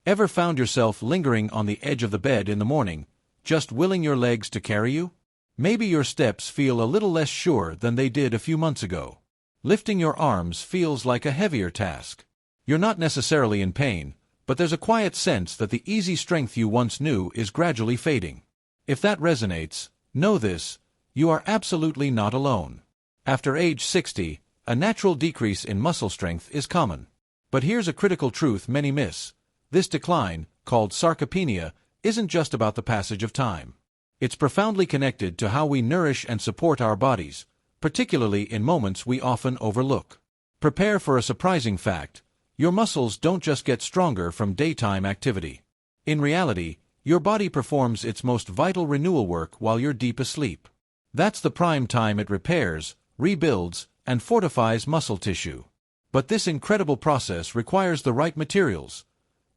Ever found yourself lingering on the edge of the bed in the morning, just willing your legs to carry you? Maybe your steps feel a little less sure than they did a few months ago. Lifting your arms feels like a heavier task. You're not necessarily in pain, but there's a quiet sense that the easy strength you once knew is gradually fading. If that resonates, know this: you are absolutely not alone. After age 60, a natural decrease in muscle strength is common. But here's a critical truth many miss. This decline, called sarcopenia, isn't just about the passage of time. It's profoundly connected to how we nourish and support our bodies, particularly in moments we often overlook. Prepare for a surprising fact: your muscles don't just get stronger from daytime activity. In reality, your body performs its most vital renewal work while you're deep asleep. That's the prime time it repairs, rebuilds, and fortifies muscle tissue. But this incredible process requires the right materials,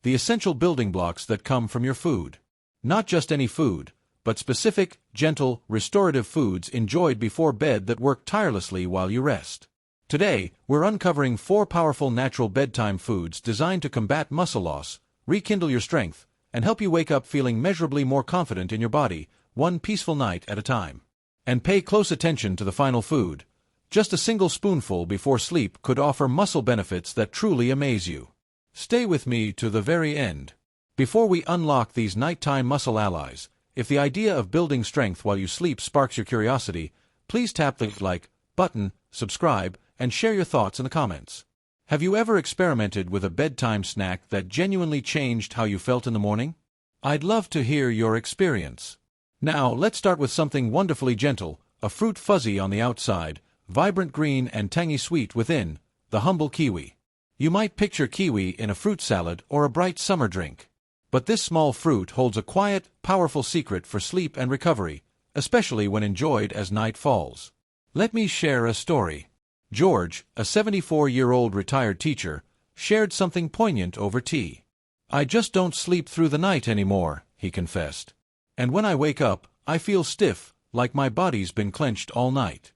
the essential building blocks that come from your food. Not just any food, but specific, gentle, restorative foods enjoyed before bed that work tirelessly while you rest. Today, we're uncovering 4 powerful natural bedtime foods designed to combat muscle loss, rekindle your strength, and help you wake up feeling measurably more confident in your body, one peaceful night at a time. And pay close attention to the final food. Just a single spoonful before sleep could offer muscle benefits that truly amaze you. Stay with me to the very end. Before we unlock these nighttime muscle allies, if the idea of building strength while you sleep sparks your curiosity, please tap the like button, subscribe, and share your thoughts in the comments. Have you ever experimented with a bedtime snack that genuinely changed how you felt in the morning? I'd love to hear your experience. Now, let's start with something wonderfully gentle: a fruit fuzzy on the outside, vibrant green and tangy sweet within, the humble kiwi. You might picture kiwi in a fruit salad or a bright summer drink. But this small fruit holds a quiet, powerful secret for sleep and recovery, especially when enjoyed as night falls. Let me share a story. George, a 74-year-old retired teacher, shared something poignant over tea. "I just don't sleep through the night anymore," he confessed. "And when I wake up, I feel stiff, like my body's been clenched all night."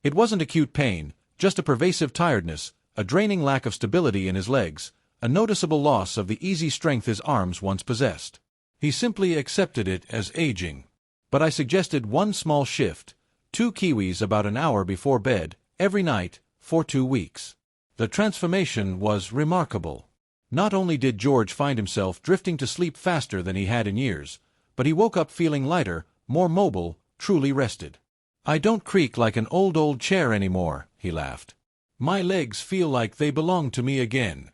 It wasn't acute pain, just a pervasive tiredness, a draining lack of stability in his legs, a noticeable loss of the easy strength his arms once possessed. He simply accepted it as aging. But I suggested one small shift: 2 kiwis about an hour before bed, every night, for 2 weeks. The transformation was remarkable. Not only did George find himself drifting to sleep faster than he had in years, but he woke up feeling lighter, more mobile, truly rested. "I don't creak like an old chair anymore," he laughed. "My legs feel like they belong to me again."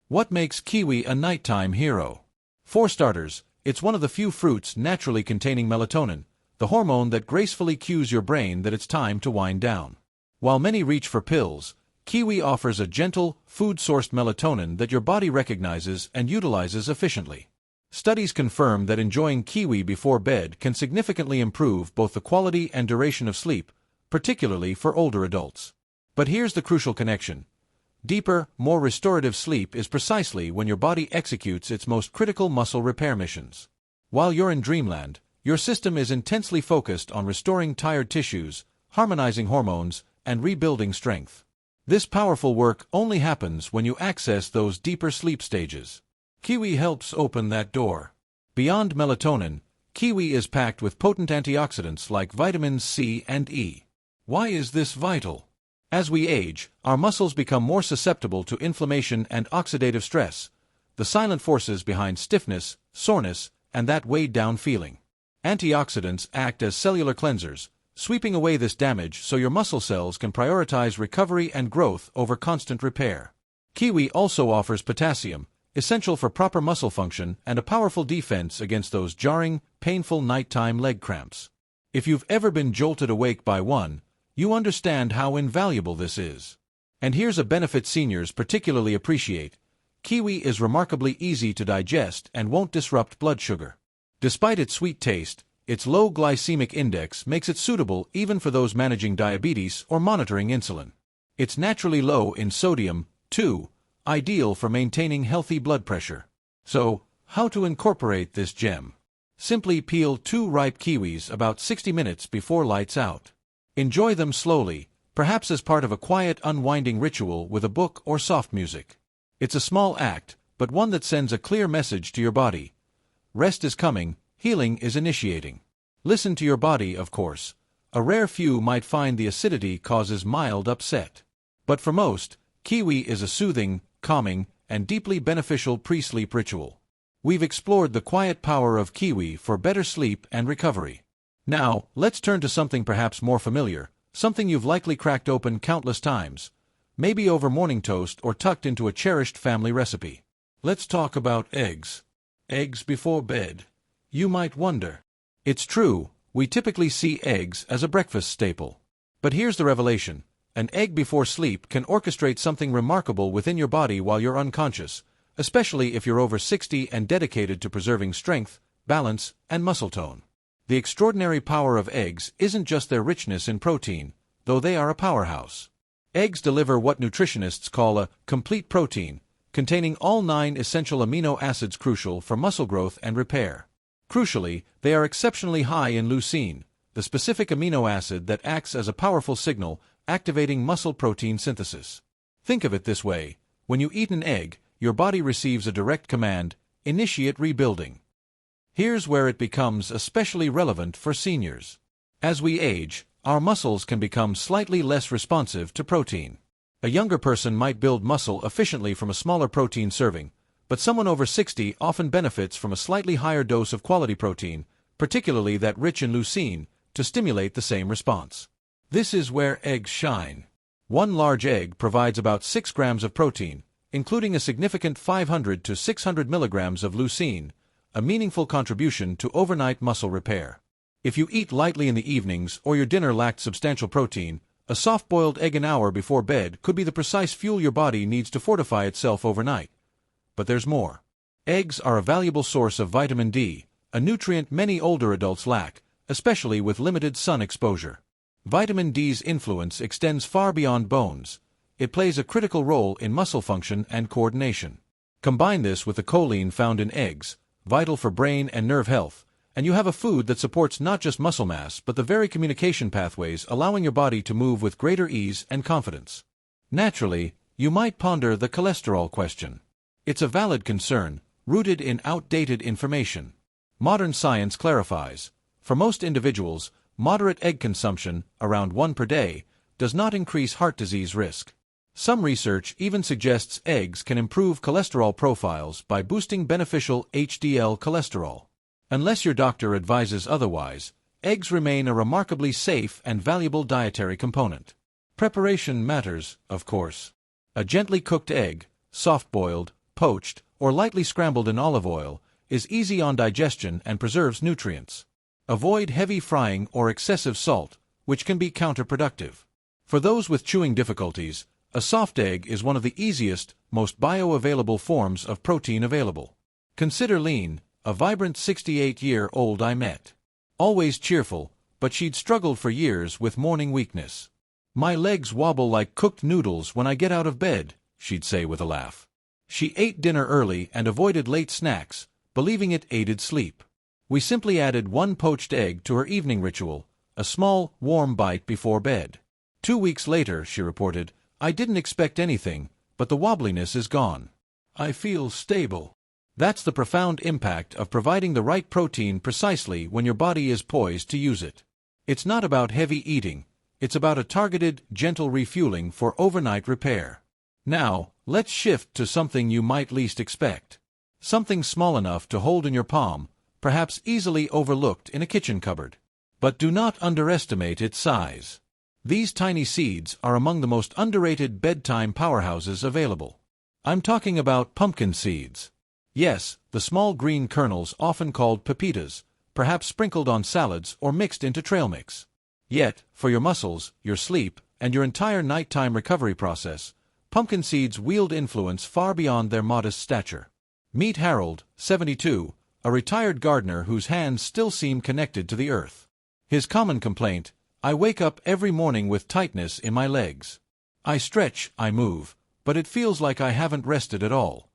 What makes kiwi a nighttime hero? For starters, it's one of the few fruits naturally containing melatonin, the hormone that gracefully cues your brain that it's time to wind down. While many reach for pills, kiwi offers a gentle, food-sourced melatonin that your body recognizes and utilizes efficiently. Studies confirm that enjoying kiwi before bed can significantly improve both the quality and duration of sleep, particularly for older adults. But here's the crucial connection. Deeper, more restorative sleep is precisely when your body executes its most critical muscle repair missions. While you're in dreamland, your system is intensely focused on restoring tired tissues, harmonizing hormones, and rebuilding strength. This powerful work only happens when you access those deeper sleep stages. Kiwi helps open that door. Beyond melatonin, kiwi is packed with potent antioxidants like vitamins C and E. Why is this vital? As we age, our muscles become more susceptible to inflammation and oxidative stress, the silent forces behind stiffness, soreness, and that weighed-down feeling. Antioxidants act as cellular cleansers, sweeping away this damage so your muscle cells can prioritize recovery and growth over constant repair. Kiwi also offers potassium, essential for proper muscle function and a powerful defense against those jarring, painful nighttime leg cramps. If you've ever been jolted awake by one, you understand how invaluable this is. And here's a benefit seniors particularly appreciate: kiwi is remarkably easy to digest and won't disrupt blood sugar. Despite its sweet taste, its low glycemic index makes it suitable even for those managing diabetes or monitoring insulin. It's naturally low in sodium, too, ideal for maintaining healthy blood pressure. So, how to incorporate this gem? Simply peel 2 ripe kiwis about 60 minutes before lights out. Enjoy them slowly, perhaps as part of a quiet unwinding ritual with a book or soft music. It's a small act, but but one that sends a clear message to your body. Rest is coming, healing is initiating. Listen to your body, of course. A rare few might find the acidity causes mild upset. But for most, Kiwi is a soothing, calming, and deeply beneficial pre-sleep ritual. We've explored the quiet power of Kiwi for better sleep and recovery. Now, let's turn to something perhaps more familiar, something you've likely cracked open countless times, maybe over morning toast or tucked into a cherished family recipe. Let's talk about eggs. Eggs before bed. You might wonder. It's true, we typically see eggs as a breakfast staple. But here's the revelation. An egg before sleep can orchestrate something remarkable within your body while you're unconscious, especially if you're over 60 and dedicated to preserving strength, balance, and muscle tone. The extraordinary power of eggs isn't just their richness in protein, though they are a powerhouse. Eggs deliver what nutritionists call a complete protein, containing all 9 essential amino acids crucial for muscle growth and repair. Crucially, they are exceptionally high in leucine, the specific amino acid that acts as a powerful signal, activating muscle protein synthesis. Think of it this way: when you eat an egg, your body receives a direct command, initiate rebuilding. Here's where it becomes especially relevant for seniors. As we age, our muscles can become slightly less responsive to protein. A younger person might build muscle efficiently from a smaller protein serving, but someone over 60 often benefits from a slightly higher dose of quality protein, particularly that rich in leucine, to stimulate the same response. This is where eggs shine. One large egg provides about 6 grams of protein, including a significant 500 to 600 milligrams of leucine, a meaningful contribution to overnight muscle repair. If you eat lightly in the evenings or your dinner lacked substantial protein, a soft-boiled egg an hour before bed could be the precise fuel your body needs to fortify itself overnight. But there's more. Eggs are a valuable source of vitamin D, a nutrient many older adults lack, especially with limited sun exposure. Vitamin D's influence extends far beyond bones. It plays a critical role in muscle function and coordination. Combine this with the choline found in eggs, vital for brain and nerve health, and you have a food that supports not just muscle mass but the very communication pathways allowing your body to move with greater ease and confidence. Naturally, you might ponder the cholesterol question. It's a valid concern, rooted in outdated information. Modern science clarifies. For most individuals, moderate egg consumption, around 1 per day, does not increase heart disease risk. Some research even suggests eggs can improve cholesterol profiles by boosting beneficial HDL cholesterol. Unless your doctor advises otherwise, eggs remain a remarkably safe and valuable dietary component. Preparation matters, of course. A gently cooked egg, soft-boiled, poached, or lightly scrambled in olive oil, is easy on digestion and preserves nutrients. Avoid heavy frying or excessive salt, which can be counterproductive. For those with chewing difficulties, a soft egg is one of the easiest, most bioavailable forms of protein available. Consider Lean, a vibrant 68-year-old I met. Always cheerful, but she'd struggled for years with morning weakness. "My legs wobble like cooked noodles when I get out of bed," she'd say with a laugh. She ate dinner early and avoided late snacks, believing it aided sleep. We simply added 1 poached egg to her evening ritual, a small, warm bite before bed. 2 weeks later, she reported, "I didn't expect anything, but the wobbliness is gone. I feel stable." That's the profound impact of providing the right protein precisely when your body is poised to use it. It's not about heavy eating, it's about a targeted, gentle refueling for overnight repair. Now, let's shift to something you might least expect. Something small enough to hold in your palm, perhaps easily overlooked in a kitchen cupboard. But do not underestimate its size. These tiny seeds are among the most underrated bedtime powerhouses available. I'm talking about pumpkin seeds. Yes, the small green kernels often called pepitas, perhaps sprinkled on salads or mixed into trail mix. Yet, for your muscles, your sleep, and your entire nighttime recovery process, pumpkin seeds wield influence far beyond their modest stature. Meet Harold, 72, a retired gardener whose hands still seem connected to the earth. His common complaint: "I wake up every morning with tightness in my legs. I stretch, I move, but it feels like I haven't rested at all."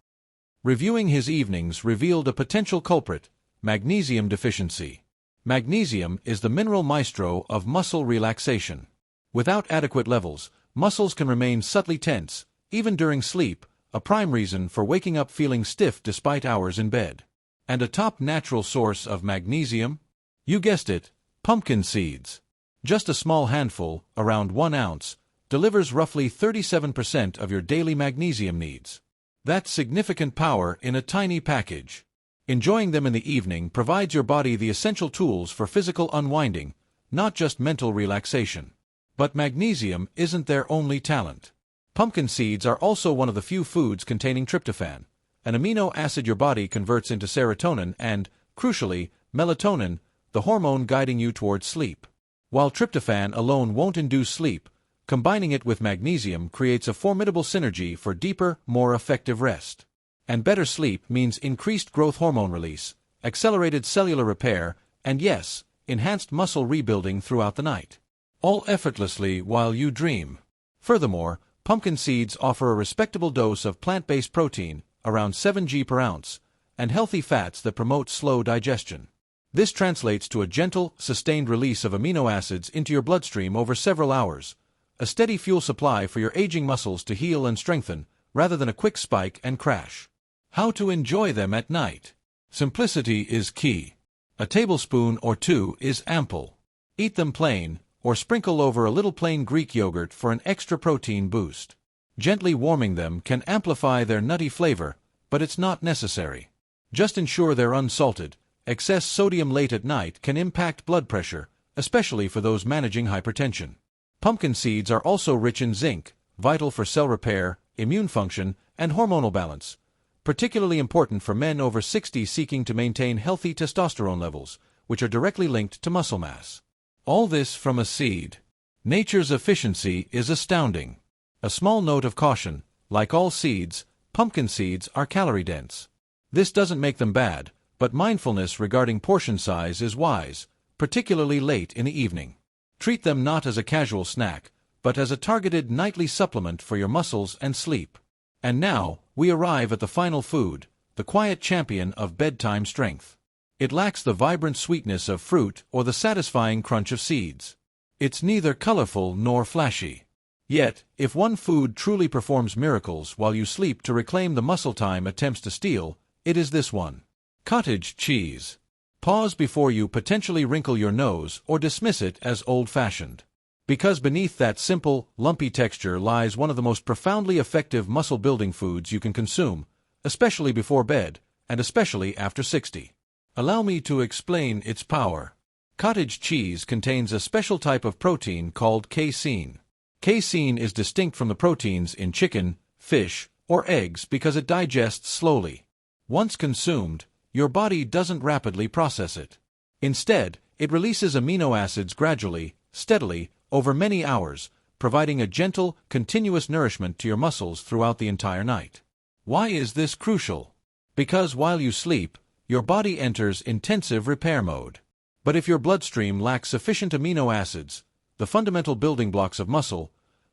Reviewing his evenings revealed a potential culprit: magnesium deficiency. Magnesium is the mineral maestro of muscle relaxation. Without adequate levels, muscles can remain subtly tense, even during sleep, a prime reason for waking up feeling stiff despite hours in bed. And a top natural source of magnesium? You guessed it, pumpkin seeds. Just a small handful, around 1 ounce, delivers roughly 37% of your daily magnesium needs. That's significant power in a tiny package. Enjoying them in the evening provides your body the essential tools for physical unwinding, not just mental relaxation. But magnesium isn't their only talent. Pumpkin seeds are also one of the few foods containing tryptophan, an amino acid your body converts into serotonin and, crucially, melatonin, the hormone guiding you towards sleep. While tryptophan alone won't induce sleep, combining it with magnesium creates a formidable synergy for deeper, more effective rest. And better sleep means increased growth hormone release, accelerated cellular repair, and yes, enhanced muscle rebuilding throughout the night. All effortlessly while you dream. Furthermore, pumpkin seeds offer a respectable dose of plant-based protein, around 7 g per ounce, and healthy fats that promote slow digestion. This translates to a gentle, sustained release of amino acids into your bloodstream over several hours, a steady fuel supply for your aging muscles to heal and strengthen, rather than a quick spike and crash. How to enjoy them at night? Simplicity is key. A tablespoon or 2 is ample. Eat them plain, or sprinkle over a little plain Greek yogurt for an extra protein boost. Gently warming them can amplify their nutty flavor, but it's not necessary. Just ensure they're unsalted. Excess sodium late at night can impact blood pressure, especially for those managing hypertension. Pumpkin seeds are also rich in zinc, vital for cell repair, immune function, and hormonal balance, particularly important for men over 60 seeking to maintain healthy testosterone levels, which are directly linked to muscle mass. All this from a seed. Nature's efficiency is astounding. A small note of caution: like all seeds, pumpkin seeds are calorie-dense. This doesn't make them bad, but mindfulness regarding portion size is wise, particularly late in the evening. Treat them not as a casual snack, but as a targeted nightly supplement for your muscles and sleep. And now, we arrive at the final food, the quiet champion of bedtime strength. It lacks the vibrant sweetness of fruit or the satisfying crunch of seeds. It's neither colorful nor flashy. Yet, if one food truly performs miracles while you sleep to reclaim the muscle time attempts to steal, it is this one. Cottage cheese. Pause before you potentially wrinkle your nose or dismiss it as old-fashioned. Because beneath that simple, lumpy texture lies one of the most profoundly effective muscle-building foods you can consume, especially before bed, and especially after 60. Allow me to explain its power. Cottage cheese contains a special type of protein called casein. Casein is distinct from the proteins in chicken, fish, or eggs because it digests slowly. Once consumed, your body doesn't rapidly process it. Instead, it releases amino acids gradually, steadily, over many hours, providing a gentle, continuous nourishment to your muscles throughout the entire night. Why is this crucial? Because while you sleep, your body enters intensive repair mode. But if your bloodstream lacks sufficient amino acids, the fundamental building blocks of muscle,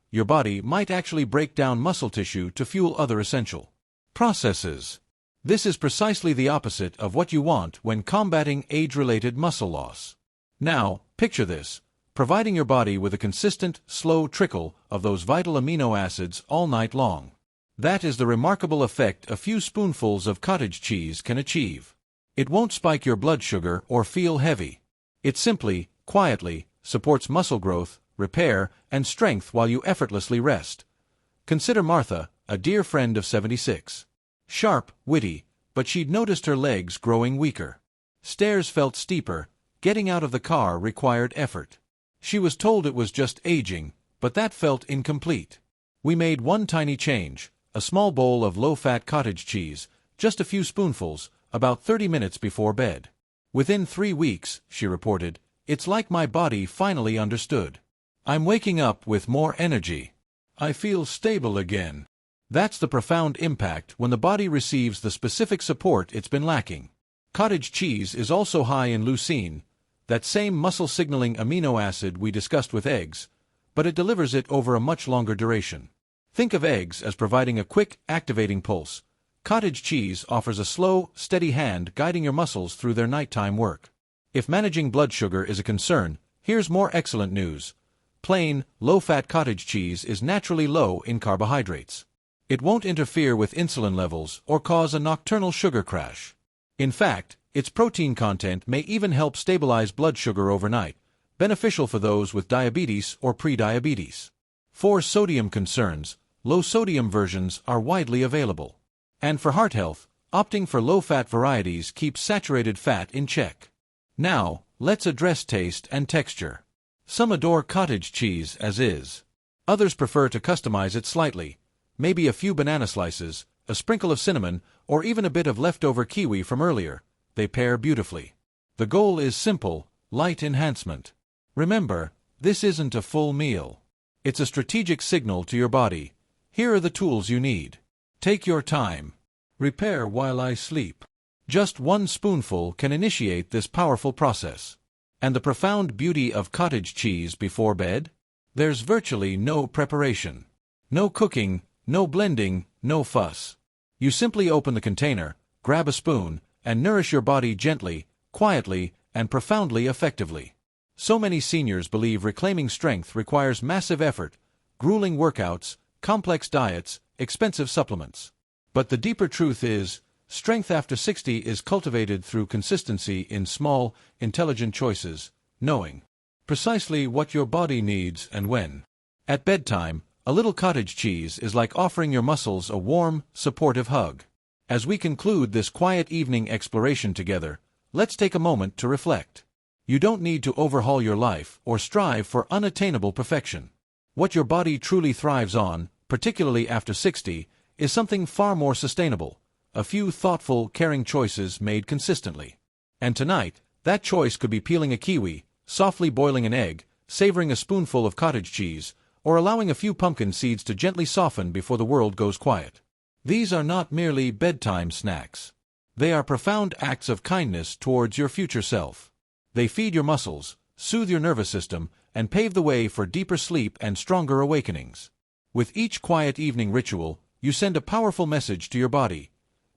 your body might actually break down muscle tissue to fuel other essential processes. This is precisely the opposite of what you want when combating age-related muscle loss. Now, picture this: providing your body with a consistent, slow trickle of those vital amino acids all night long. That is the remarkable effect a few spoonfuls of cottage cheese can achieve. It won't spike your blood sugar or feel heavy. It simply, quietly, supports muscle growth, repair, and strength while you effortlessly rest. Consider Martha, a dear friend of 76. Sharp, witty, but she'd noticed her legs growing weaker. Stairs felt steeper, getting out of the car required effort. She was told it was just aging, but that felt incomplete. We made one tiny change, a small bowl of low-fat cottage cheese, just a few spoonfuls, about 30 minutes before bed. Within 3 weeks, she reported, it's like my body finally understood. I'm waking up with more energy. I feel stable again. That's the profound impact when the body receives the specific support it's been lacking. Cottage cheese is also high in leucine, that same muscle-signaling amino acid we discussed with eggs, but it delivers it over a much longer duration. Think of eggs as providing a quick, activating pulse. Cottage cheese offers a slow, steady hand guiding your muscles through their nighttime work. If managing blood sugar is a concern, here's more excellent news. Plain, low-fat cottage cheese is naturally low in carbohydrates. It won't interfere with insulin levels or cause a nocturnal sugar crash. In fact, its protein content may even help stabilize blood sugar overnight, beneficial for those with diabetes or pre-diabetes. For sodium concerns, low-sodium versions are widely available. And for heart health, opting for low-fat varieties keeps saturated fat in check. Now, let's address taste and texture. Some adore cottage cheese as is. Others prefer to customize it slightly, maybe a few banana slices, a sprinkle of cinnamon, or even a bit of leftover kiwi from earlier. They pair beautifully. The goal is simple, light enhancement. Remember, this isn't a full meal. It's a strategic signal to your body. Here are the tools you need. Take your time. Repair while I sleep. Just one spoonful can initiate this powerful process. And the profound beauty of cottage cheese before bed? There's virtually no preparation. No cooking, no blending, no fuss. You simply open the container, grab a spoon, and nourish your body gently, quietly, and profoundly effectively. So many seniors believe reclaiming strength requires massive effort, grueling workouts, complex diets, expensive supplements. But the deeper truth is, strength after 60 is cultivated through consistency in small, intelligent choices, knowing precisely what your body needs and when. At bedtime, a little cottage cheese is like offering your muscles a warm, supportive hug. As we conclude this quiet evening exploration together, let's take a moment to reflect. You don't need to overhaul your life or strive for unattainable perfection. What your body truly thrives on, particularly after 60, is something far more sustainable. A few thoughtful, caring choices made consistently. And tonight, that choice could be peeling a kiwi, softly boiling an egg, savoring a spoonful of cottage cheese, or allowing a few pumpkin seeds to gently soften before the world goes quiet. These are not merely bedtime snacks. They are profound acts of kindness towards your future self. They feed your muscles, soothe your nervous system, and pave the way for deeper sleep and stronger awakenings. With each quiet evening ritual, you send a powerful message to your body.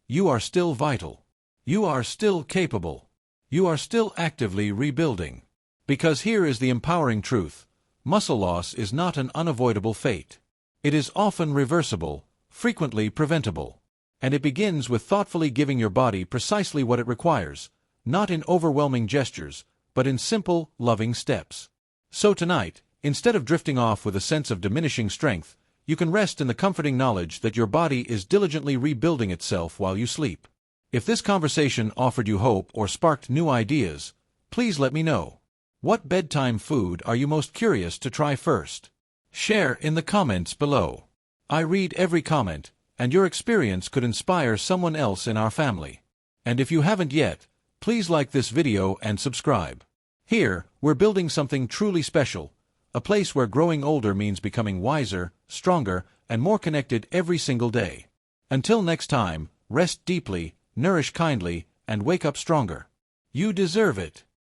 You are still vital. You are still capable. You are still actively rebuilding. Because here is the empowering truth. Muscle loss is not an unavoidable fate. It is often reversible, frequently preventable. And it begins with thoughtfully giving your body precisely what it requires, not in overwhelming gestures, but in simple, loving steps. So tonight, instead of drifting off with a sense of diminishing strength, you can rest in the comforting knowledge that your body is diligently rebuilding itself while you sleep. If this conversation offered you hope or sparked new ideas, please let me know. What bedtime food are you most curious to try first? Share in the comments below. I read every comment, and your experience could inspire someone else in our family. And if you haven't yet, please like this video and subscribe. Here, we're building something truly special, a place where growing older means becoming wiser, stronger, and more connected every single day. Until next time, rest deeply, nourish kindly, and wake up stronger. You deserve it.